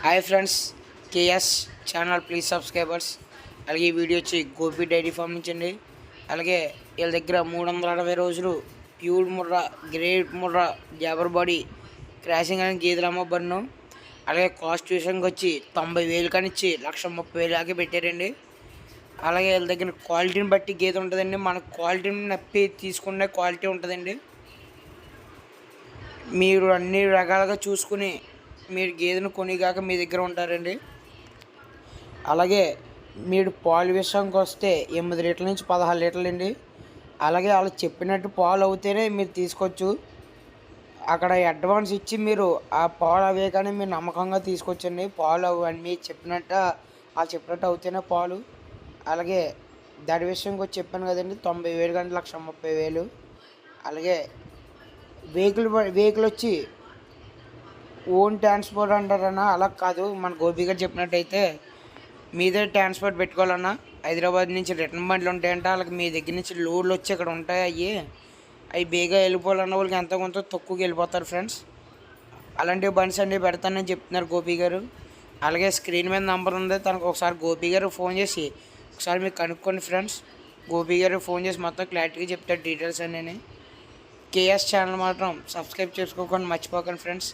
Hi friends, KS channel please subscribers. అలాగే ఈ video వచ్చి గోపి డైరీ ఫామ్ నుంచి అండి. అలాగే వీళ్ళ దగ్గర 360 రోజులు pure Murrah, great Murrah, Jaber body, crossing అని గేదెలు అమ్మబడును. అలాగే కాస్ట్ విషయంకి వచ్చి 90,000 కానిచ్చి 1,30,000 దాకా పెట్టారండి. అలాగే వీళ్ళ దగ్గర క్వాలిటీని బట్టి గేదె ఉంటుందండి. మన క్వాలిటీని నప్పి తీసుకునే క్వాలిటీ ఉంటుందండి. మీరు అన్ని రకాలుగా చూసుకుని మీరు గేదెను కొనిగాక మీ దగ్గర ఉంటారండి. అలాగే మీరు పాలు విషయానికి వస్తే 8 లీటర్ల నుంచి 16 లీటర్లు అండి. అలాగే వాళ్ళు చెప్పినట్టు పాలు అవుతేనే మీరు తీసుకోవచ్చు. అక్కడ అడ్వాన్స్ ఇచ్చి మీరు ఆ పాలు అవే కానీ మీరు నమ్మకంగా తీసుకొచ్చండి. పాలు అవన్నీ చెప్పినట్టు చెప్పినట్టు అవుతేనే పాలు. అలాగే దాని విషయంకి వచ్చి చెప్పాను కదండి, 90,000 కానీ 1,30,000. అలాగే వెహికల్ వచ్చి ఓన్ ట్రాన్స్పోర్ట్ అంటారన్నా, అలా కాదు. మన గోపి గారు చెప్పినట్టయితే మీదే ట్రాన్స్పోర్ట్ పెట్టుకోవాలన్నా. హైదరాబాద్ నుంచి రిటర్న్ బండ్లు ఉంటాయంట. వాళ్ళకి మీ దగ్గర నుంచి లోడ్లు వచ్చి ఇక్కడ ఉంటాయి. అవి బేగా వెళ్ళిపోవాలన్న వాళ్ళకి ఎంతో కొంత తక్కువకి వెళ్ళిపోతారు ఫ్రెండ్స్. అలాంటి బండ్స్ అన్నీ పెడతానని చెప్తున్నారు గోపి గారు. అలాగే స్క్రీన్ మీద నెంబర్ ఉంది, తనకు ఒకసారి గోపి గారు ఫోన్ చేసి ఒకసారి మీకు కనుక్కోండి ఫ్రెండ్స్. గోపి గారు ఫోన్ చేసి మొత్తం క్లారిటీగా చెప్తారు డీటెయిల్స్ అన్నీ. కేఎస్ ఛానల్ మాత్రం సబ్స్క్రైబ్ చేసుకోకుండా మర్చిపోకండి ఫ్రెండ్స్.